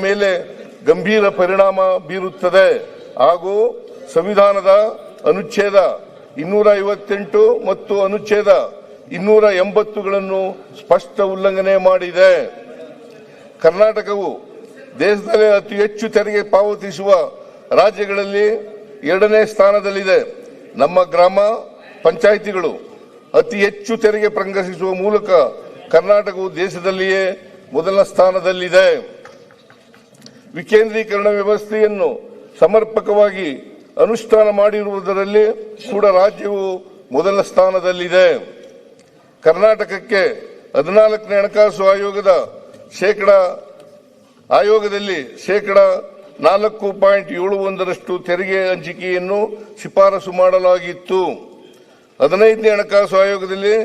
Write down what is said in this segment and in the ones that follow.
ಮೇಲೆ ಗಂಭೀರ ಪರಿಣಾಮ ಬೀರುತ್ತದೆ ಹಾಗೂ ಸಂವಿಧಾನದ ಅನುಚ್ಛೇದ 258 ಮತ್ತು ಅನುಚ್ಛೇದ 280ಗಳನ್ನು ಸ್ಪಷ್ಟ ಉಲ್ಲಂಘನೆ ಮಾಡಿದೆ. ಕರ್ನಾಟಕವು ದೇಶದಲ್ಲೇ ಅತಿ ಹೆಚ್ಚು ತೆರಿಗೆ ಪಾವತಿಸುವ ರಾಜ್ಯಗಳಲ್ಲಿ 2ನೇ ಸ್ಥಾನದಲ್ಲಿದೆ. ನಮ್ಮ ಗ್ರಾಮ ಪಂಚಾಯಿತಿಗಳು ಅತಿ ಹೆಚ್ಚು ತೆರಿಗೆ ಸಂಗ್ರಹಿಸುವ ಮೂಲಕ ಕರ್ನಾಟಕವು ದೇಶದಲ್ಲಿಯೇ ಮೊದಲ ಸ್ಥಾನದಲ್ಲಿದೆ. ವಿಕೇಂದ್ರೀಕರಣ ವ್ಯವಸ್ಥೆಯನ್ನು ಸಮರ್ಪಕವಾಗಿ ಅನುಷ್ಠಾನ ಮಾಡಿರುವುದರಲ್ಲಿ ಕೂಡ ರಾಜ್ಯವು ಮೊದಲ ಸ್ಥಾನದಲ್ಲಿದೆ. ಕರ್ನಾಟಕಕ್ಕೆ 14ನೇ ಹಣಕಾಸು ಆಯೋಗದಲ್ಲಿ ಶೇಕಡ 4.71ರಷ್ಟು ತೆರಿಗೆ ಹಂಚಿಕೆಯನ್ನು ಶಿಫಾರಸು ಮಾಡಲಾಗಿತ್ತು. 15ನೇ ಹಣಕಾಸು ಆಯೋಗದಲ್ಲಿ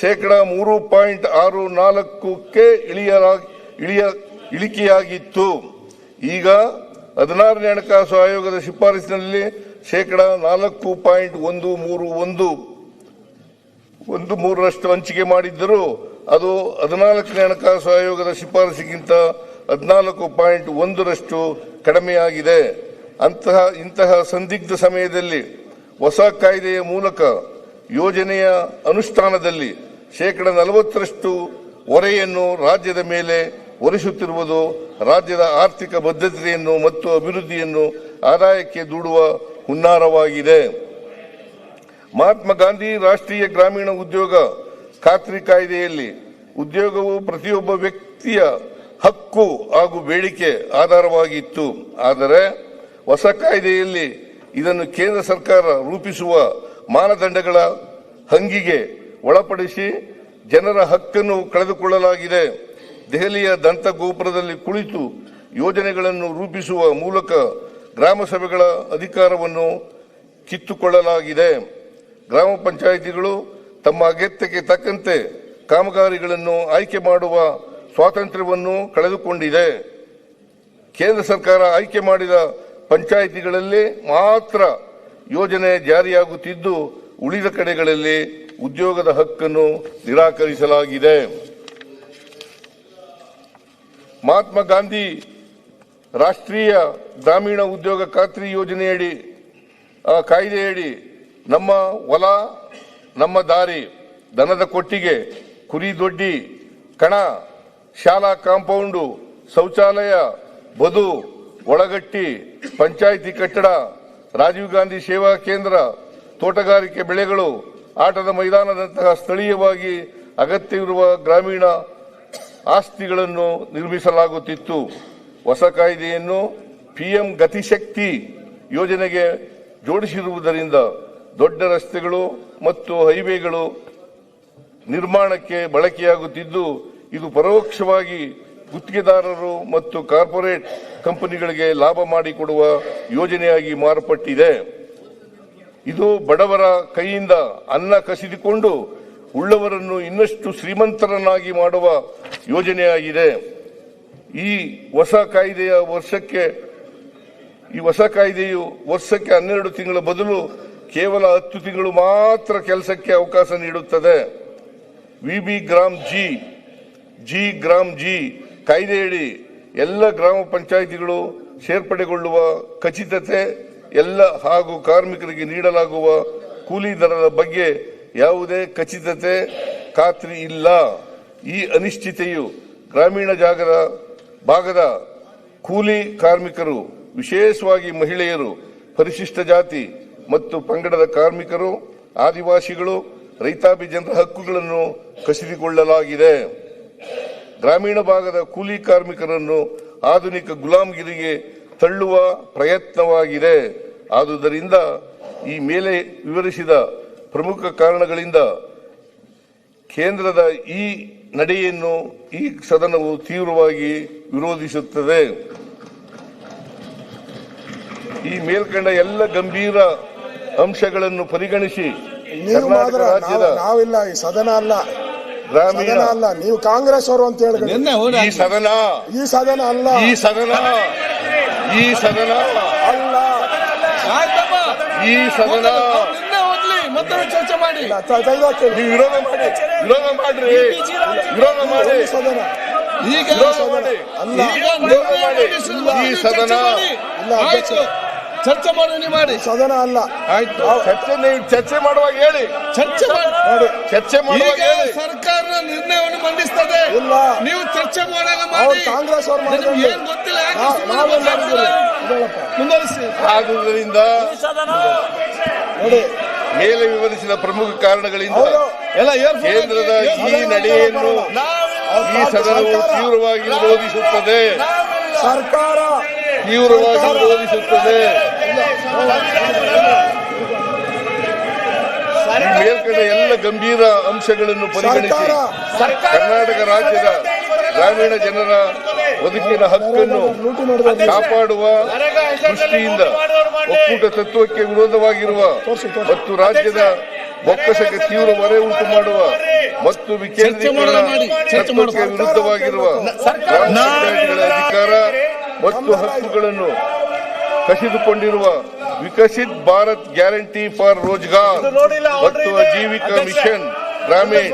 ಶೇಕಡ 3.64ಕ್ಕೆ ಇಳಿಕೆಯಾಗಿತ್ತು. ಈಗ 16ನೇ ಹಣಕಾಸು ಆಯೋಗದ ಶಿಫಾರಸಿನಲ್ಲಿ ಶೇಕಡ 4.13ರಷ್ಟು ಹಂಚಿಕೆ ಮಾಡಿದ್ದರೂ ಅದು 14ನೇ ಹಣಕಾಸು ಆಯೋಗದ ಶಿಫಾರಸಿಗಿಂತ 14.1ರಷ್ಟು ಕಡಿಮೆಯಾಗಿದೆ. ಇಂತಹ ಸಂದಿಗ್ಧ ಸಮಯದಲ್ಲಿ ಹೊಸ ಕಾಯ್ದೆಯ ಮೂಲಕ ಯೋಜನೆಯ ಅನುಷ್ಠಾನದಲ್ಲಿ ಶೇಕಡ 40ರಷ್ಟು ಹೊರೆಯನ್ನು ರಾಜ್ಯದ ಮೇಲೆ ಹೊರಿಸುತ್ತಿರುವುದು ರಾಜ್ಯದ ಆರ್ಥಿಕ ಬದ್ಧತೆಯನ್ನು ಮತ್ತು ಅಭಿವೃದ್ಧಿಯನ್ನು ಆದಾಯಕ್ಕೆ ದೂಡುವ ಹುನ್ನಾರವಾಗಿದೆ. ಮಹಾತ್ಮ ಗಾಂಧಿ ರಾಷ್ಟ್ರೀಯ ಗ್ರಾಮೀಣ ಉದ್ಯೋಗ ಖಾತ್ರಿ ಕಾಯ್ದೆಯಲ್ಲಿ ಉದ್ಯೋಗವು ಪ್ರತಿಯೊಬ್ಬ ವ್ಯಕ್ತಿಯ ಹಕ್ಕು ಹಾಗೂ ಬೇಡಿಕೆ ಆಧಾರವಾಗಿತ್ತು. ಆದರೆ ಹೊಸ ಕಾಯ್ದೆಯಲ್ಲಿ ಇದನ್ನು ಕೇಂದ್ರ ಸರ್ಕಾರ ರೂಪಿಸುವ ಮಾನದಂಡಗಳ ಹಂಗಿಗೆ ಒಳಪಡಿಸಿ ಜನರ ಹಕ್ಕನ್ನು ಕಳೆದುಕೊಳ್ಳಲಾಗಿದೆ. ದೆಹಲಿಯ ದಂತಗೋಪುರದಲ್ಲಿ ಕುಳಿತು ಯೋಜನೆಗಳನ್ನು ರೂಪಿಸುವ ಮೂಲಕ ಗ್ರಾಮ ಸಭೆಗಳ ಅಧಿಕಾರವನ್ನು ಕಿತ್ತುಕೊಳ್ಳಲಾಗಿದೆ. ಗ್ರಾಮ ಪಂಚಾಯಿತಿಗಳು ತಮ್ಮ ಅಗತ್ಯಕ್ಕೆ ತಕ್ಕಂತೆ ಕಾಮಗಾರಿಗಳನ್ನು ಆಯ್ಕೆ ಮಾಡುವ ಸ್ವಾತಂತ್ರ್ಯವನ್ನು ಕಳೆದುಕೊಂಡಿದೆ. ಕೇಂದ್ರ ಸರ್ಕಾರ ಆಯ್ಕೆ ಮಾಡಿದ ಪಂಚಾಯಿತಿಗಳಲ್ಲಿ ಮಾತ್ರ ಯೋಜನೆ ಜಾರಿಯಾಗುತ್ತಿದ್ದು, ಉಳಿದ ಕಡೆಗಳಲ್ಲಿ ಉದ್ಯೋಗದ ಹಕ್ಕನ್ನು ನಿರಾಕರಿಸಲಾಗಿದೆ. ಮಹಾತ್ಮ ಗಾಂಧಿ ರಾಷ್ಟ್ರೀಯ ಗ್ರಾಮೀಣ ಉದ್ಯೋಗ ಖಾತ್ರಿ ಯೋಜನೆಯಡಿ ಕಾಯ್ದೆಯಡಿ ನಮ್ಮ ಹೊಲ ನಮ್ಮ ದಾರಿ, ದನದ ಕೊಟ್ಟಿಗೆ, ಕುರಿ ದೊಡ್ಡಿ, ಕಣ, ಶಾಲಾ ಕಾಂಪೌಂಡು, ಶೌಚಾಲಯ, ಬದು, ಒಳಗಟ್ಟಿ, ಪಂಚಾಯಿತಿ ಕಟ್ಟಡ, ರಾಜೀವ್ ಗಾಂಧಿ ಸೇವಾ ಕೇಂದ್ರ, ತೋಟಗಾರಿಕೆ ಬೆಳೆಗಳು, ಆಟದ ಮೈದಾನದಂತಹ ಸ್ಥಳೀಯವಾಗಿ ಅಗತ್ಯವಿರುವ ಗ್ರಾಮೀಣ ಆಸ್ತಿಗಳನ್ನು ನಿರ್ಮಿಸಲಾಗುತ್ತಿತ್ತು. ಹೊಸ ಕಾಯ್ದೆಯನ್ನು ಪಿಎಂ ಗತಿಶಕ್ತಿ ಯೋಜನೆಗೆ ಜೋಡಿಸಿರುವುದರಿಂದ ದೊಡ್ಡ ರಸ್ತೆಗಳು ಮತ್ತು ಹೈವೇಗಳು ನಿರ್ಮಾಣಕ್ಕೆ ಬಳಕೆಯಾಗುತ್ತಿದ್ದು, ಇದು ಪರೋಕ್ಷವಾಗಿ ಗುತ್ತಿಗೆದಾರರು ಮತ್ತು ಕಾರ್ಪೊರೇಟ್ ಕಂಪನಿಗಳಿಗೆ ಲಾಭ ಮಾಡಿಕೊಡುವ ಯೋಜನೆಯಾಗಿ ಮಾರ್ಪಟ್ಟಿದೆ. ಇದು ಬಡವರ ಕೈಯಿಂದ ಅನ್ನ ಕಸಿದುಕೊಂಡು ಉಳ್ಳವರನ್ನು ಇನ್ನಷ್ಟು ಶ್ರೀಮಂತರನ್ನಾಗಿ ಮಾಡುವ ಯೋಜನೆಯಾಗಿದೆ. ಈ ಹೊಸ ಕಾಯ್ದೆಯು ವರ್ಷಕ್ಕೆ 12 ತಿಂಗಳ ಬದಲು ಕೇವಲ 10 ತಿಂಗಳು ಮಾತ್ರ ಕೆಲಸಕ್ಕೆ ಅವಕಾಶ ನೀಡುತ್ತದೆ. ವಿಬಿ ಗ್ರಾಮ್ ಜಿ ಕಾಯ್ದೆಯಡಿ ಎಲ್ಲ ಗ್ರಾಮ ಪಂಚಾಯಿತಿಗಳು ಸೇರ್ಪಡೆಗೊಳ್ಳುವ ಖಚಿತತೆ ಹಾಗೂ ಕಾರ್ಮಿಕರಿಗೆ ನೀಡಲಾಗುವ ಕೂಲಿ ದರದ ಬಗ್ಗೆ ಯಾವುದೇ ಖಚಿತತೆ ಖಾತ್ರಿ ಇಲ್ಲ. ಈ ಅನಿಶ್ಚಿತೆಯು ಗ್ರಾಮೀಣ ಭಾಗದ ಕೂಲಿ ಕಾರ್ಮಿಕರು, ವಿಶೇಷವಾಗಿ ಮಹಿಳೆಯರು, ಪರಿಶಿಷ್ಟ ಜಾತಿ ಮತ್ತು ಪಂಗಡದ ಕಾರ್ಮಿಕರು, ಆದಿವಾಸಿಗಳು, ರೈತಾಪಿ ಜನರ ಹಕ್ಕುಗಳನ್ನು ಕಸಿದುಕೊಳ್ಳಲಾಗಿದೆ. ಗ್ರಾಮೀಣ ಭಾಗದ ಕೂಲಿ ಕಾರ್ಮಿಕರನ್ನು ಆಧುನಿಕ ಗುಲಾಮಗಿರಿಗೆ ತಳ್ಳುವ ಪ್ರಯತ್ನವಾಗಿದೆ. ಆದುದರಿಂದ ಈ ಮೇಲೆ ವಿವರಿಸಿದ ಪ್ರಮುಖ ಕಾರಣಗಳಿಂದ ಕೇಂದ್ರದ ಈ ನಡೆಯನ್ನು ಈ ಸದನವು ತೀವ್ರವಾಗಿ ವಿರೋಧಿಸುತ್ತದೆ. ಈ ಮೇಲ್ಕಂಡ ಎಲ್ಲ ಗಂಭೀರ ಅಂಶಗಳನ್ನು ಪರಿಗಣಿಸಿ ಕರ್ನಾಟಕ ರಾಜ್ಯದ ನಾವಿಲ್ಲ, ಈ ಸದನ ಅಲ್ಲ, ಗ್ರಾಮೀಣ ಅಲ್ಲ, ನೀವು ಕಾಂಗ್ರೆಸ್ ಅವರು ಅಂತ ಹೇಳಿದ್ರೆ ಈ ಸದನ ಅಲ್ಲ, ಈ ಸದನ ಮತ್ತೆ ಚರ್ಚೆ ಮಾಡಿ ವಿರೋಧ ಮಾಡ್ರಿ ಸದನ ಈಗ ಅಲ್ಲ. ಈಗ ನಿರ್ಣಯ ಮಂಡಿಸಿದ್ರು. ಈ ನೀವು ಸದನ ಚರ್ಚೆ ಮಾಡಿ. ಇಲ್ಲ, ಅಧ್ಯಕ್ಷ. ಆಯ್ತು, ಚರ್ಚೆ ಮಾಡಿ ನೀವು ಮಾಡಿ. ಸದನ ಅಲ್ಲ. ಆಯ್ತು, ಚರ್ಚೆ ಮಾಡುವಾಗ ಹೇಳಿ, ಚರ್ಚೆ ಮಾಡಿ. ನೋಡಿ, ಚರ್ಚೆ ಮಾಡುವಾಗ ಈಗ ಹೇಳಿ. ಸರ್ಕಾರ ನಿರ್ಣಯವನ್ನು ಮಂಡಿಸ್ತದೆ. ಇಲ್ಲ. ನೀವು ಚರ್ಚೆ ಮಾಡಾಗ ಅವ್ರು ಮಾಡಿ. ಕಾಂಗ್ರೆಸ್ ಅವ್ರು ನನಗೆ ಮಾಡಿದಂಗೆ. ಏನ್ ಗೊತ್ತಿಲ್ಲ, ಯಾಕೆ ನಾ- ಸುಮ್ಮನೆ ನಾವೇನ್ ಮಾತಾಡ್ತೀರಾ? ಮಾಡಿದ್ದೀವಿ? ಇದೆಯಲ್ಲಪ್ಪ. ಮುಂದುವರಿಸಿ. ಆದುದರಿಂದ ನೋಡಿ, ಮೇಲೆ ವಿವರಿಸಿದ ಪ್ರಮುಖ ಕಾರಣಗಳಿಂದ ಅವರು ಎಲ್ಲ ಏರ್ಫೋನ್ ಕೇಂದ್ರದ ಹಾಕಿ. ಈ ನಡೆಯನ್ನು ಈ ಸದನವು ತೀವ್ರವಾಗಿ ವಿರೋಧಿಸುತ್ತದೆ. ಸರ್ಕಾರ ತೀವ್ರವಾಗಿ ವಿರೋಧಿಸುತ್ತದೆ. ಈ ಮೇಲ್ಕಡೆ ಎಲ್ಲ ಗಂಭೀರ ಅಂಶಗಳನ್ನು ಪರಿಗಣಿಸಿ ಕರ್ನಾಟಕ ರಾಜ್ಯದ ಗ್ರಾಮೀಣ ಜನರ ಬದುಕಿನ ಹಕ್ಕನ್ನು ಲೂಟಿ ಮಾಡಿದ ಕಾಪಾಡುವ ದೃಷ್ಟಿಯಿಂದ ಒಕ್ಕೂಟ ತತ್ವಕ್ಕೆ ವಿರೋಧವಾಗಿರುವ ಮತ್ತು ರಾಜ್ಯದ ಬೊಕ್ಕಸಕ್ಕೆ ತೀವ್ರ ಹೊರೆ ಉಂಟು ಮಾಡುವ ಮತ್ತು ವಿಕೇಂದ್ರೀಕರಣ ತತ್ವಕ್ಕೆ ವಿರುದ್ಧವಾಗಿರುವ ಗ್ರಾಮ ಪಂಚಾಯತ್ಗಳ ಅಧಿಕಾರ ಮತ್ತು ಹಕ್ಕುಗಳನ್ನು ಕಸಿದುಕೊಂಡಿರುವ ವಿಕಸಿತ್ ಭಾರತ್ ಗ್ಯಾರಂಟಿ ಫಾರ್ ರೋಜ್ಗಾರ್ ಮತ್ತು ಆಜೀವಿಕಾ ಮಿಷನ್ ಗ್ರಾಮೀಣ್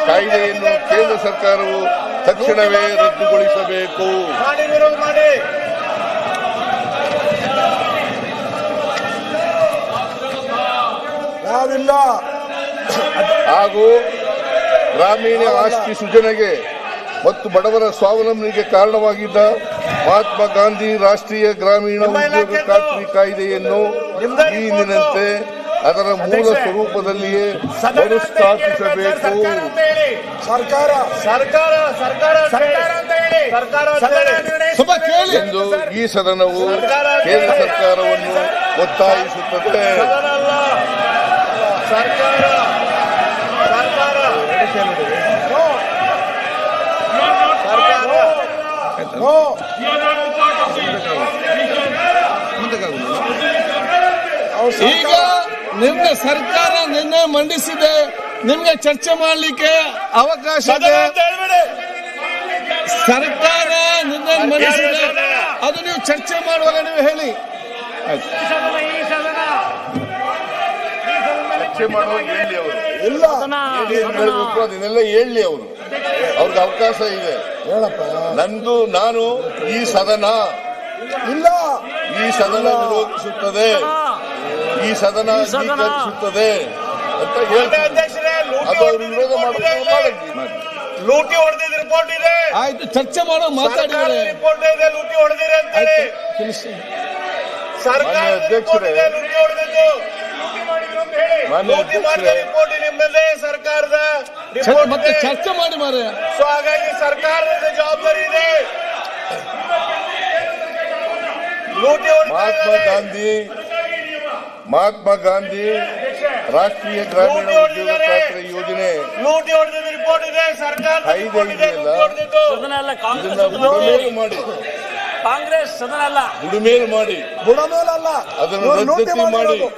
ಕಾಯ್ದೆಯನ್ನು ಕೇಂದ್ರ ಸರ್ಕಾರವು ತಕ್ಷಣವೇ ರದ್ದುಗೊಳಿಸಬೇಕು. ನಾವಿಲ್ಲ. ಹಾಗೂ ಗ್ರಾಮೀಣ ಆಸ್ತಿ ಸೃಜನೆಗೆ ಮತ್ತು ಬಡವರ ಸ್ವಾವಲಂಬನೆಗೆ ಕಾರಣವಾಗಿದ್ದ ಮಹಾತ್ಮ ಗಾಂಧಿ ರಾಷ್ಟ್ರೀಯ ಗ್ರಾಮೀಣ ಉದ್ಯೋಗ ಖಾತ್ರಿ ಕಾಯ್ದೆಯನ್ನು ಈ ಹಿಂದಿನಂತೆ ಅದರ ಮೂಲ ಸ್ವರೂಪದಲ್ಲಿಯೇ ಮರುಸ್ಥಾಪಿಸಬೇಕು. ಸರ್ಕಾರ ಸ್ವಲ್ಪ ಕೇಳಿ. ಎಂದು ಈ ಸದನವು ಕೇಂದ್ರ ಸರ್ಕಾರವನ್ನು ಒತ್ತಾಯಿಸುತ್ತದೆ. ನೋ. ಅವ್ರು ಈಗ ನಿನ್ನೆ ಸರ್ಕಾರ ನಿನ್ನೆ ಮಂಡಿಸಿದೆ, ನಿಮ್ಗೆ ಚರ್ಚೆ ಮಾಡಲಿಕ್ಕೆ ಅವಕಾಶ ಇದೆ. ಸರ್ಕಾರ ನಿನ್ನೆ ಮಂಡಿಸಿದೆ, ಅದು ನೀವು ಚರ್ಚೆ ಮಾಡುವಾಗ ನೀವು ಹೇಳಿ. ಚರ್ಚೆ ಮಾಡುವಾಗ ಹೇಳಿ ಅವರು ಇಲ್ಲ. ಏನೇನು ಹೇಳ್ಬೇಕು ಅದನ್ನೆಲ್ಲ ಹೇಳಿ ಅವರು, ಅವ್ರಿಗೆ ಅವಕಾಶ ಇದೆ. ಹೇಳಪ್ಪ. ನಾನು ಈ ಸದನ ಇಲ್ಲ. ವಿರೋಧಿಸುತ್ತದೆ, ಈ ಸದನ ಅಂಗೀಕರಿಸುತ್ತದೆ ಅಂತ ಹೇಳ್ತಾರೆ. ಅದು ಅವರು ವಿರೋಧ ಮಾಡಲಿ. ಲೂಟಿ ಹೊಡೆದಿದ್ದ ರಿಪೋರ್ಟ್ ಇದೆ. ಆಯ್ತು, ಚರ್ಚೆ ಮಾಡೋ ಮಾತಾಡಿದ್ರೆ ರಿಪೋರ್ಟ್ ಇದೆ, ಲೂಟಿ ಹೊಡೆದಿರಿ ಅಂತೇಳಿ. ಸರ್ಕಾರ ಮಾನ್ಯ ಅಧ್ಯಕ್ಷರೇ, ಲೂಟಿ ಹೊಡೆದಿದ್ದು ಲೂಟಿ ಮಾಡಿದ ರಿಪೋರ್ಟ್ ನಿಮ್ಮದೇ ಸರ್ಕಾರದ ರಿಪೋರ್ಟ್ ಮತ್ತೆ ಇದೆ. ಚರ್ಚೆ ಮಾಡಿ ಮಾರೆ. ಸೊ ಹಾಗಾಗಿ ಸರ್ಕಾರದ ಜವಾಬ್ದಾರಿ ಇದೆ. ಲೂಟಿ ಮಹಾತ್ಮ ಗಾಂಧಿ ರಾಷ್ಟ್ರೀಯ ಗ್ರಾಮೀಣ ಉದ್ಯೋಗ ಖಾತ್ರಿ ಯೋಜನೆ ಲೂಟಿ ಹೊಡೆದಿದ್ದ ರಿಪೋರ್ಟ್ ಇದೆ, ಸರ್ಕಾರದ ಕಾಯ್ದೆ ರಿಪೋರ್ಟ್ ಇದೆ. ಇದೆಯಲ್ಲ, ಲೂಟಿ ಹೊಡೆದಿದ್ದು ಸದನ ಅಲ್ಲ, ಕಾಂಗ್ರೆಸ್ ಇದನ್ನ ಸದನ. ಬುಡಮೇಲು ಮಾಡಿ, ಕಾಂಗ್ರೆಸ್ ಸದನ ಅಲ್ಲ. ಬುಡಮೇಲು ಮಾಡಿ, ಬುಡಮೇಲಲ್ಲ. ಅದನ್ನು ಇವ್ರು ಲೂಟಿ ರದ್ದತಿ ಮಾಡಿ, ಮಾಡಿರೋದು.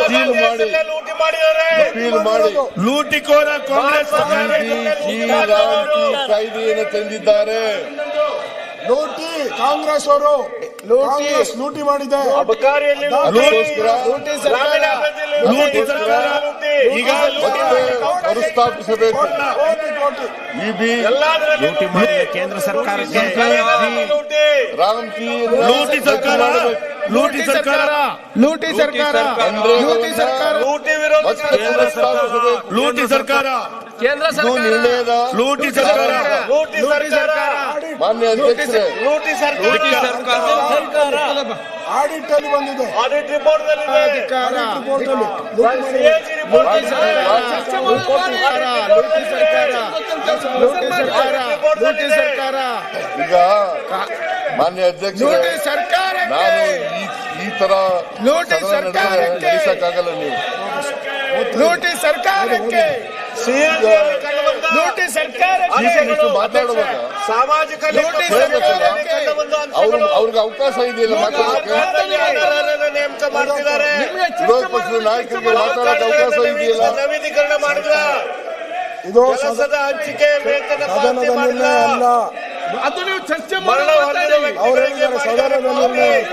ಅಪೀಲ್ ಮಾಡಿ, ಲೂಟಿ ಮಾಡಿದ್ದಾರೆ. ಅಪೀಲ್ ಮಾಡಿ ಲೂಟಿಕೋರ ಕಾಂಗ್ರೆಸ್ ಕಾಯ್ದೆಯನ್ನು ತಂದಿದ್ದಾರೆ. ಲೂಟಿ ಕಾಂಗ್ರೆಸ್ ಅವರು ಕಾಂಗ್ರೆಸ್ ಲೂಟಿ ಮಾಡಿದೆ. ಅಬಕಾರಿಯಲ್ಲಿ ಅದಕ್ಕೋಸ್ಕರ ಗ್ರಾಮೀಣ ಅಭಿವೃದ್ಧಿಯಲ್ಲಿ ಲೂಟಿ ಸರ್ಕಾರ ಲೂಟಿ. ಈಗ ಮತ್ತೆ ಮರುಸ್ಥಾಪಿಸಬೇಕು. ಕೋಟಿ ಇಬಿ ಲೂಟಿ ಮಾಡಿ ಕೇಂದ್ರ ಸರ್ಕಾರಕ್ಕೆ ಲೂಟಿ ರಾಮ್ಕಿ ಲೂಟಿ ಸರ್ಕಾರ ಲೂಟಿ ಸರ್ಕಾರ ಲೂಟಿ ಸರ್ಕಾರ, ಲೂಟಿ ಸರ್ಕಾರ, ಲೂಟಿ ವಿರೋಧ ಲೂಟಿ ಸರ್ಕಾರ, ಕೇಂದ್ರ ಇದು ಸರ್ಕಾರ, ನಿರ್ಣಯದ ಲೂಟಿ ಸರ್ಕಾರ ಲೂಟಿ ಸರ್ಕಾರ ಮಾನ್ಯ ಅಧ್ಯಕ್ಷರೇ, ಲೂಟಿ ಸರ್ಕಾರ ಆಡಿಟ್ ಅಲ್ಲಿ ಬಂದಿದೆ. ಆಡಿಟ್ ರಿಪೋರ್ಟ್ ರಿಪೋರ್ಟ್ ಅಲ್ಲಿ ಲೂಟಿ ಮಾಡಿದೆ. ಸಿಎಜಿ ರಿಪೋರ್ಟ್ ಲೂಟಿ ಸರ್ಕಾರ, ಈಗ ಮಾನ್ಯ ಅಧ್ಯಕ್ಷರೇ, ನಾನು ಈ ತರ ನಡೆಸಕ್ಕಾಗಲ್ಲ. ನೀವು ಲೂಟಿ ಸರ್ಕಾರಕ್ಕೆ, ಸಿಎಜಿ ಲೂಟಿ ಸರ್ಕಾರ, ಇಷ್ಟು ಮಾತಾಡುವಾಗ ಸಾಮಾಜಿಕ ಅವ್ರಿಗೆ ಅವಕಾಶ ಇದೆಯಲ್ಲ ಮಾತಾಡೋಕೆ. ನೇಮಕ ಮಾಡ್ತಿದ್ದಾರೆ. ವಿರೋಧ ಪಕ್ಷದ ನಾಯಕರಿಗೆ ಮಾತಾಡೋಕೆ ಅವಕಾಶ ಇದೆಯಲ್ಲ. ನವೀಕರಣ ಮಾಡಿದ್ರ ಇದು ಕೆಲಸದ ಹಂಚಿಕೆ ವೇತನ ಪಾವತಿ ಸದನದ ಮಾಡಿದ್ರ ನಿರ್ಣಯ ಅಲ್ಲ. ಅದು ನೀವು ಚರ್ಚೆ ಮರಣ ಮಾಡಿ ಹೊಂದಿದ ಅವ್ರು ವ್ಯಕ್ತಿಗಳಿಗೆ ಹೇಳಿದ್ದಾರೆ ಸದನದ ನಿರ್ಣಯ ಅಂತ.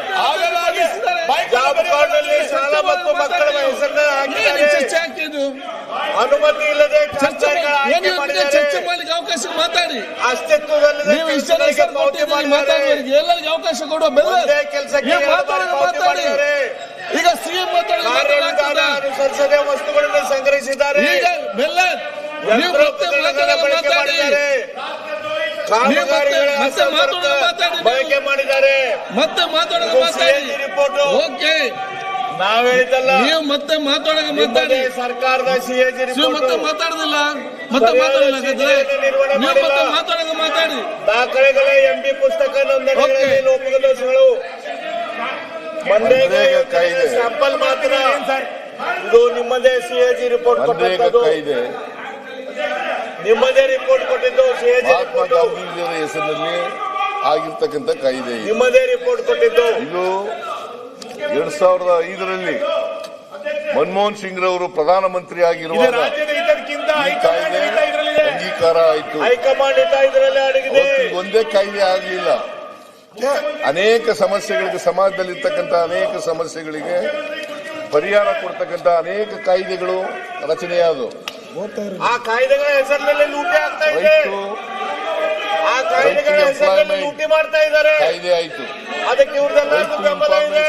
ಜಾಬ್ ಕಾರ್ಡ್ನಲ್ಲಿ ಶಾಲ ಮತ್ತು ಮಕ್ಕಳ ಹೆಸರನ್ನ ಹಾಕಿದ್ದಾರೆ. ಚರ್ಚೆ ಹಾಕಿದ್ದು ಅನುಮತಿ ಇಲ್ಲದೆ ಚರ್ಚೆ ಖಾಸಗಿಗಳ ಆಯ್ಕೆ ಮಾಡಿದ್ದಾರೆ. ಚರ್ಚೆ ಮಾಡ್ಲಿಕ್ಕೆ ಅವಕಾಶ ಮಾತಾಡಿ. ಅಸ್ತಿತ್ವದಲ್ಲಿದೆ ನೀವು ಇಷ್ಟ ಕೆಲಸಗಳಿಗೆ ಹೆಸರು ಪಾವತಿ ಕೊಟ್ಟಿದ್ದೀರಿ ಮಾಡಿದ್ದಾರೆ. ಮಾತಾಡುವವರಿಗೆ ಎಲ್ಲರಿಗೂ ಅವಕಾಶ ಕೊಡುವ ಬೆಲ್ಲ ಒಂದೇ ಕೆಲಸಕ್ಕೆ ನೀವು ಎರಡು ಬಾರಿ ಪಾವತಿ ಮಾತಾಡಿ ಮಾಡಿದ್ದಾರೆ. ಈಗ ಸಿಎಂ ಕಾರ್ಯವಿಧಾನ ಅನುಸರಿಸದೆ ವಸ್ತುಗಳನ್ನು ಸಂಗ್ರಹಿಸಿದ್ದಾರೆ. ಈಗ ಬೆಲ್ಲ ನೀವು ಮತ್ತೆ ಬಳಕೆ ಮಾತಾಡಿ ಮಾಡಿದ್ದಾರೆ. ಕಾಮಗಾರಿಗಳ ಮತ್ತೆ ಮಾತಾಡೋದು ಮಾತಾಡಿ ಬಳಕೆ ಮಾಡಿದ್ದಾರೆ. ಮತ್ತೆ ಮಾತಾಡೋದು ಇದು ಮಾತಾಡಿ CAG ರಿಪೋರ್ಟ್. ಓಕೆ ನಾವ್ ಹೇಳಿದ್ದಲ್ಲ, ನೀವು ಮತ್ತೆ ಮಾತಾಡೋದು ಮಾತಾಡಿ ನಿಮ್ಮದೇ ಸರ್ಕಾರದ CAG ನೀವು ಮತ್ತೆ ರಿಪೋರ್ಟ್. ಮಾತಾಡುದಿಲ್ಲ ಮತ್ತೆ ಮಾತಾಡಲ್ಲ ನೀವು ಮತ್ತೆ ಮಾತಾಡೋದು ಮಾತಾಡಿ ದಾಖಲೆಗಳ MB ಪುಸ್ತಕ ನೋಂದಣಿಗಳಲ್ಲಿ ಲೋಪದೋಷಗಳು. ಮನ್ರೇಗಾ ಕಾಯ್ದೆ. ಸ್ಯಾಂಪಲ್ ಮಾತ್ರ. ಇದು ನಿಮ್ಮದೇ CAG ರಿಪೋರ್ಟ್ ಕೊಟ್ಟದ್ದು. ಕಾಯ್ದೆ ನಿಮ್ಮದೇ ರಿಪೋರ್ಟ್ ಕೊಟ್ಟಿದ್ದು CAG ಮಹಾತ್ಮ ರಿಪೋರ್ಟ್. ಗಾಂಧೀಜಿಯವರ ಹೆಸರಿನಲ್ಲಿ ಆಗಿರ್ತಕ್ಕಂಥ ಕಾಯ್ದೆ ಇದು. ನಿಮ್ಮದೇ ರಿಪೋರ್ಟ್ ಕೊಟ್ಟಿದ್ದು. ಇದು 2005ರಲ್ಲಿ ಮನಮೋಹನ್ ಸಿಂಗ್ ರವರು ಪ್ರಧಾನಮಂತ್ರಿ ಇದು ಆಗಿರುವಾಗ ರಾಜ್ಯದ ಹಿತಕ್ಕಿಂತ ಈ ಕಾಯ್ದೆ ಹೈಕಮಾಂಡ್ ಇದರಲ್ಲಿದೆ. ಅಂಗೀಕಾರ ಆಯಿತು. ಹೈಕಮಾಂಡ್ ಹಿತ ಇದರಲ್ಲಿ ಅಡಗಿದೆ. ಒಂದೇ ಕಾಯ್ದೆ ಆಗಲಿಲ್ಲ. ಅನೇಕ ಸಮಸ್ಯೆಗಳಿಗೆ, ಸಮಾಜದಲ್ಲಿರ್ತಕ್ಕಂಥ ಅನೇಕ ಸಮಸ್ಯೆಗಳಿಗೆ ಪರಿಹಾರ ಕೊಡ್ತಕ್ಕಂಥ ಅನೇಕ ಕಾಯ್ದೆಗಳು ರಚನೆಯಾದವು. ಆ ಕಾಯ್ದೆಗಳ ಹೆಸರಿನಲ್ಲಿ ಲೂಟಿ ಆಗ್ತಾ ಇದೆ. ರೈತರು ಆ ಕಾಯ್ದೆಗಳ ಹೆಸರಿನಲ್ಲಿ ಲೂಟಿ ಮಾಡ್ತಾ ಇದ್ದಾರೆ. ಕಾಯ್ದೆ ಆಯಿತು. ಅದಕ್ಕೆ ಇವ್ರದೆಲ್ಲರಿಗೂ ಬೆಂಬಲ ಇದೆ.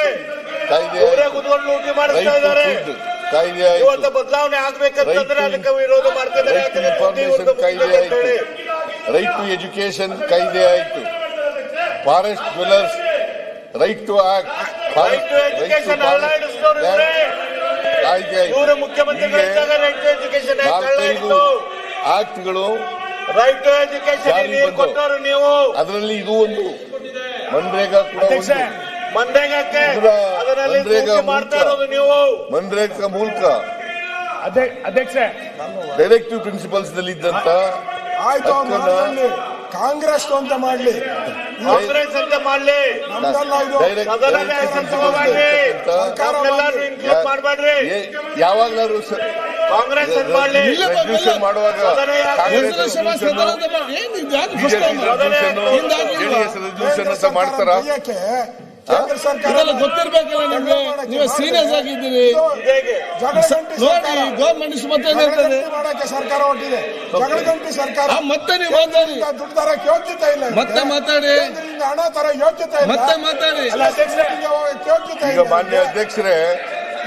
ಕಾಯ್ದೆ ಇವರೇ ಆಯಿತು. ಕುತ್ಕೊಂಡು ಲೂಟಿ ಮಾಡಿಸ್ತಾ ರೈತ ಇದ್ದಾರೆ. ಫುಡ್ ಕಾಯ್ದೆ ಆಯಿತು. ಇವತ್ತು ಬದಲಾವಣೆ ಆಗ್ಬೇಕಂತಂದ್ರೆ ಅದಕ್ಕೆ ವಿರೋಧ ಮಾಡ್ತಾ ಇದ್ದಾರೆ. ರೈತ ಯಾಕಂದ್ರೆ ಬುದ್ಧಿ ಇವ್ರದ್ದು ಇನ್ಫಾರ್ಮೇಶನ್ ಕಾಯ್ದೆ ಮುಗಿದಿದೆ ಅಂತ ಆಯಿತು. ಹೇಳಿ. ರೈಟ್ ಟು ಎಜುಕೇಶನ್ ಕಾಯ್ದೆ ಆಯಿತು. Forest dwellers right to act, right to education ಅಲ್ಲಾಡಿಸಿದವರು ಇವರೇ. ಕಾಯ್ದೆ ಆಯಿತು. ಇವರು ಮುಖ್ಯಮಂತ್ರಿಗಳಿದ್ದಾಗ ರೈಟ್ ಟು ಎಜುಕೇಶನ್ ನಾಲ್ಕೈದು ಆಕ್ಟ್ಗಳು ರೈಟ್ ಟು ಎಜುಕೇಶನ್ ಜಾರಿಗೆ ನೀರು ಬಂದವು. ಕೊಟ್ಟವರು ನೀವು. ಅದರಲ್ಲಿ ಇದು ಒಂದು. ಮನ್ರೇಗಾ ಕೂಡ ಒಂದು. ಮನ್ರೇಗಾಕ್ಕೆ ಇದರ ಅದರಲ್ಲಿ ಮನ್ರೇಗಾ ಲೂಟಿ ಮಾಡ್ತಾ ಮೂಲಕ ಇರೋದು ನೀವು. ಮನ್ರೇಗಾ ಮೂಲಕ ಅಧ್ಯಕ್ಷ ಡೈರೆಕ್ಟಿವ್ ಪ್ರಿನ್ಸಿಪಲ್ಸ್ ನಲ್ಲಿ ಇದ್ದಂತ ಆಯ್ತು ಅವ್ರು ಮಾಡ್ಕೊಳ್ಳಿ. ಕಾಂಗ್ರೆಸ್ ಅಂತ ಮಾಡ್ಲಿ. ಕಾಂಗ್ರೆಸ್ ಅಂತ ಮಾಡ್ಲಿ. ನಮ್ದಲ್ಲ ಇದು. ಸದನದ ಹೆಸರು ತಗೋಬೇಡ್ರಿ. ನಮ್ಮೆಲ್ಲರೂ ಇನ್ಕ್ಲೂಡ್ ಮಾಡ್ಬೇಡ್ರಿ. ಯಾವಾಗ್ಲಾದ್ರು ಕಾಂಗ್ರೆಸ್ ಅಂತ ಮಾಡ್ಲಿ. ರೆಸಲ್ಯೂಷನ್ ಮಾಡುವಾಗ ಕಾಂಗ್ರೆಸ್ ರೆಸಲ್ಯೂಷನ್ ಅಂತ ಮಾಡ್ತಾರ. ಕೇಂದ್ರ ಸರ್ಕಾರ ಇದೆಲ್ಲ ಗೊತ್ತಿರ್ಬೇಕಲ್ಲ ನಿಮ್ಗೆ. ನೀವು ಸೀರಿಯಸ್ ಆಗಿದ್ದೀರಿ ನೋಡಿ. ಗೌರ್ಮೆಂಟ್ ಮತ್ತೆ ಇರ್ತದೆ ಮಾಡಕ್ಕೆ ಸರ್ಕಾರ ಹೊಟ್ಟಿದೆ. ಜಗಳಗಂಟಿ ಸರ್ಕಾರ ಮತ್ತೆ ನೀವು ಮಾತಾಡಿ. ದುಡ್ಡು ತರಕ್ಕೆ ಯೋಗ್ಯತೆ ಇಲ್ಲ. ಮತ್ತೆ ಮಾತಾಡಿ. ಕೇಂದ್ರದಿಂದ ಹಣ ತರ ಯೋಗ್ಯತೆ ಇಲ್ಲ. ಮತ್ತೆ ಮಾತಾಡಿ. ಯೋಗ್ಯತೆ ಈಗ ಇಲ್ಲ. ಮಾನ್ಯ ಅಧ್ಯಕ್ಷರೇ,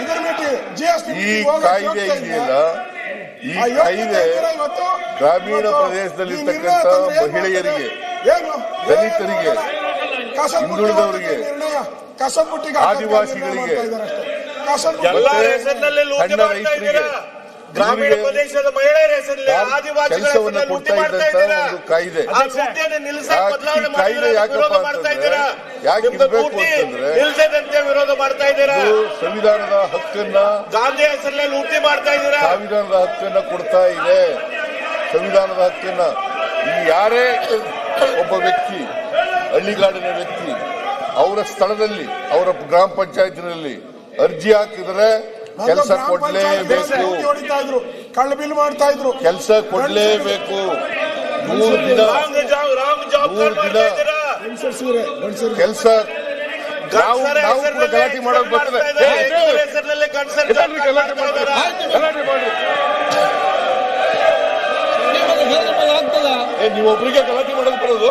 ಇದ್ರ ಬಿಟ್ಟು GST ಈ ಕಾಯ್ದೆ ಇದೆಯಲ್ಲ, ಈ ಕಾಯ್ದೆ ಗ್ರಾಮೀಣ ಪ್ರದೇಶದಲ್ಲಿರ್ತಕ್ಕಂಥ ಮಹಿಳೆಯರಿಗೆ, ದಲಿತರಿಗೆ, ಹಿಂದುಳಿದವರಿಗೆ, ಆದಿವಾಸಿಗಳಿಗೆ, ಎಲ್ಲರ ಹೆಸರಿನಲ್ಲಿ ಲೂಟಿ ಸಣ್ಣ ಮಾಡ್ತಾ ಇದ್ದೀರಾ. ರೈತರಿಗೆ, ಗ್ರಾಮೀಣ ಇವರಿಗೆ ಪ್ರದೇಶದ ಮಹಿಳೆಯರ ಹೆಸರಲ್ಲಿ ಆದಿವಾಸಿಗಳ ಕೆಲಸವನ್ನ ಹೆಸರಲ್ಲಿ ಲೂಟಿ ಕೊಡ್ತಾ ಮಾಡ್ತಾ ಇದ್ದಂತ ಇದ್ದೀರಾ. ಒಂದು ಕಾಯ್ದೆ. ಆ ಲೂಟಿಯನ್ನು ನಿಲ್ಲಿಸಕ್ಕೆ ಬದಲಾವಣೆ ಈ ಕಾಯ್ದೆ ಮಾಡಿದ್ರೆ ಯಾಕಪ್ಪ ವಿರೋಧ ಮಾಡ್ತಾ ಅಂತಂದ್ರೆ, ಇದ್ದೀರಾ. ಯಾಕೆ ನಿಮ್ದು ಇರ್ಬೇಕು ಲೂಟಿ ಅಂತಂದ್ರೆ, ನಿಲ್ಲಿಸದಂತೆ ವಿರೋಧ ಮಾಡ್ತಾ ಇದ್ದೀರಾ. ಇದು ಸಂವಿಧಾನದ ಹಕ್ಕನ್ನ, ಗಾಂಧಿ ಹೆಸರಲ್ಲಿ ಲೂಟಿ ಮಾಡ್ತಾ ಇದ್ದೀರಾ. ಸಂವಿಧಾನದ ಹಕ್ಕನ್ನ ಕೊಡ್ತಾ ಇದೆ. ಸಂವಿಧಾನದ ಹಕ್ಕನ್ನ ಇಲ್ಲಿ ಯಾರೇ ಒಬ್ಬ ವ್ಯಕ್ತಿ, ಹಳ್ಳಿಗಾಡಿನ ವ್ಯಕ್ತಿ, ಅವರ ಸ್ಥಳದಲ್ಲಿ, ಅವರ ಗ್ರಾಮ ಪಂಚಾಯತಿನಲ್ಲಿ ಅರ್ಜಿ ಹಾಕಿದ್ರೆ ಕೆಲಸ ಕೊಡ್ಲೇಬೇಕು. ಕಳ್ಳ ಬಿಲ್ ಮಾಡ್ತಾ ಇದ್ರು. ಕೆಲಸ ಕೊಡ್ಲೇಬೇಕು. 3 ದಿನ ರಾಂಗ್ ಜಾಬ್ 3 ದಿನ ಕೆಲಸ. ನಾವು ಕೂಡ ಗಲಾಟೆ ಮಾಡೋದು ಬರ್ತದೆ. ಹೆಸರಿನಲ್ಲಿ ಗಂಡಸರ ಗಲಾಟೆ ಮಾಡ್ತಾರೆ. ಗಲಾಟೆ ಮಾಡ್ರಿ. ಆಗ್ತದ ನೀವೊಬ್ಬರಿಗೆ ಗಲಾಟೆ ಮಾಡೋದು ಬರೋದು,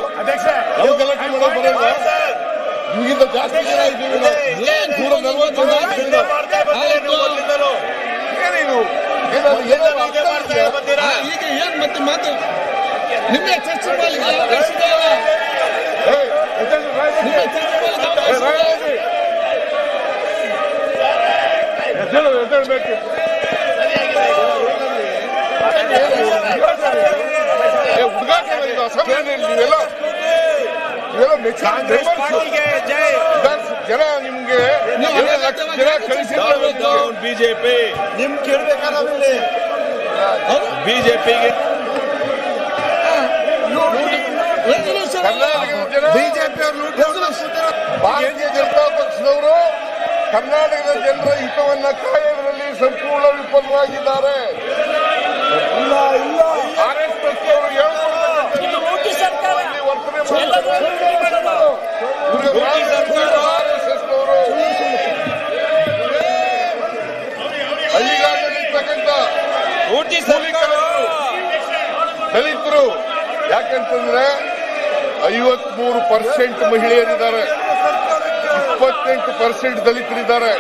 ನಾವು ಗಲಾಟೆ ಮಾಡೋದು ಬರೋದು. ನಿಮಗಿಂತ ಜಾಸ್ತಿ ಜನ ಇದ್ದೀವಿ ನಾವು. 140 ಜನ ಇದ್ದೀವಿ ನಾವು. ಏನಿದು? ಏನಾದ್ರು ಏನಾದ್ರು ಅರ್ಥ ಇದೆಯಾ? ಈಗ ಏನ್ ಮತ್ತೆ ಮಾತು ನಿಮಗೆ ಚರ್ಚೆ ಮಾಡಲಿಕ್ಕೆ ಅವಕಾಶ ಇದೆಯಲ್ಲ? ನಿಮಗೆ ಚರ್ಚೆ ಮಾಡಲಿಕ್ಕೆ ಅವಕಾಶ ಇದೆ. ಎದ್ದೇಳಬೇಕು. ಹುಡುಗಾಟ ಇದು ಅಸೆಂಬ್ಲಿನಲ್ಲಿ ನೀವೆಲ್ಲ ಕಾಂಗ್ರೆಸ್ ಪಾರ್ಟಿಗೆ ಜೈ. ಜನ ನಿಮ್ಗೆ 2 ಲಕ್ಷ ಜನ ಕಳಿಸಿದ್ರು. ಬಿಜೆಪಿ ನಿಮ್ ಕೇಳ್ಬೇಕಲ್ಲ ಬಿಜೆಪಿಗೆ ರೆಸಲ್ಯೂಷನ್ ಕರ್ನಾಟಕದ ಜನ ಬಿಜೆಪಿ ಭಾರತೀಯ ಜನತಾ ಪಕ್ಷದವರು ಕರ್ನಾಟಕದ ಜನರ ಹಿತವನ್ನ ಕಾಯೋದ್ರಲ್ಲಿ ಸಂಪೂರ್ಣ ವಿಫಲವಾಗಿದ್ದಾರೆ. ಇಲ್ಲ ಇಲ್ಲ RSS ಅವರು ಇದು ಲೂಟಿ ಸರ್ಕಾರ. ವರ್ತನೆ ಎಲ್ಲದೂ ಲೂಟಿ ಮಾಡೋದು. RSS ಅವರು ಹಳ್ಳಿಗಾಡಿರ್ತಕ್ಕಂಥ ಲೂಟಿ ಸರ್ಕಾರ. ದಲಿತರು ಯಾಕಂತ ಅಂತಂದ್ರೆ 53% ಮಹಿಳೆಯರಿದ್ದಾರೆ, 28% ದಲಿತರಿದ್ದಾರೆ,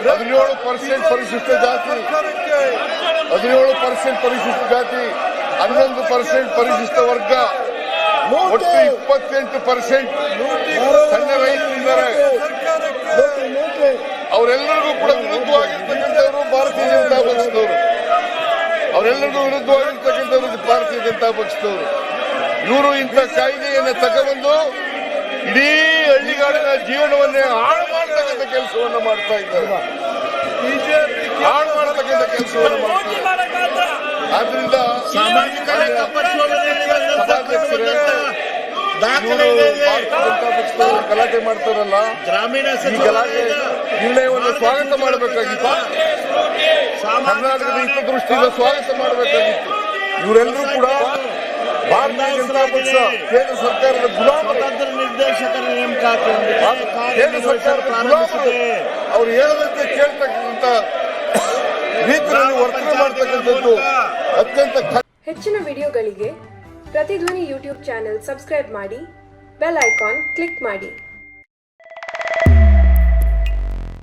17% ಪರಿಶಿಷ್ಟ ಜಾತಿ, 17% ಪರಿಶಿಷ್ಟ ಜಾತಿ, 11% ಪರಿಶಿಷ್ಟ ವರ್ಗ, ಒಟ್ಟು 28% ಸಣ್ಣ ರೈತರಿದ್ದಾರೆ. ಅವರೆಲ್ಲರಿಗೂ ಕೂಡ ವಿರುದ್ಧವಾಗಿರ್ತಕ್ಕಂಥವ್ರು ಭಾರತೀಯ ಜನತಾ ಪಕ್ಷದವರು, ಅವರೆಲ್ಲರಿಗೂ ವಿರುದ್ಧವಾಗಿರ್ತಕ್ಕಂಥವ್ರು ಭಾರತೀಯ ಜನತಾ ಪಕ್ಷದವರು. ಇವರು ಇಂಥ ಕಾಯ್ದೆಯನ್ನು ತಗೊಂಡು ಇಡೀ ಹಳ್ಳಿಗಾಡಿನ ಜೀವನವನ್ನೇ ಹಾಳು ಮಾಡ್ತಕ್ಕಂಥ ಕೆಲಸವನ್ನ ಮಾಡ್ತಾ ಇದ್ದಾರೆ, ಹಾಳು ಮಾಡ್ತಕ್ಕಂಥ ಕೆಲಸವನ್ನು ಮಾಡ್ತಾ ಇದ್ದಾರೆ. ಆದ್ರಿಂದ ಸಾಮಾಜಿಕ ಲೆಕ್ಕ ಪರಿಶೋಧನೆಯಲ್ಲಿ ಸಭಾಧ್ಯಕ್ಷರೇ, ದಾಖಲೆ ಭಾರತೀಯ ಜನತಾ ಪಕ್ಷದವರು ಗಲಾಟೆ ಮಾಡ್ತಾರಲ್ಲ, ಗ್ರಾಮೀಣ ಈ ಗಲಾಟೆ ನಿರ್ಣಯವನ್ನು ಸ್ವಾಗತ ಮಾಡಬೇಕಾಗಿತ್ತು, ಕರ್ನಾಟಕದ ಹಿತದೃಷ್ಟಿಯಿಂದ ಸ್ವಾಗತ ಮಾಡಬೇಕಾಗಿತ್ತು. ಇವರೆಲ್ಲರೂ ಕೂಡ ಭಾರತೀಯ ಜನತಾ ಪಕ್ಷ ಕೇಂದ್ರ ಸರ್ಕಾರದ ಗುಲಾಮರು, ಸ್ವತಂತ್ರ ನಿರ್ದೇಶಕರ ನೇಮಕಾತಿ ಕೇಂದ್ರ ಸರ್ಕಾರದ ಗುಲಾಮರು. ಅವ್ರು ಹೇಳದಂತೆ ಕೇಳ್ತಕ್ಕಂಥ ರೀತಿಯಲ್ಲಿ ವರ್ತನೆ ಮಾಡ್ತಕ್ಕಂಥದ್ದು ಅತ್ಯಂತ ಹೆಚ್ಚಿನ ವಿಡಿಯೋಗಳಿಗೆ ಪ್ರತಿಧ್ವನಿ ಯೂಟ್ಯೂಬ್ ಚಾನೆಲ್ ಸಬ್ಸ್ಕ್ರೈಬ್ ಮಾಡಿ, ಬೆಲ್ ಐಕಾನ್ ಕ್ಲಿಕ್ ಮಾಡಿ.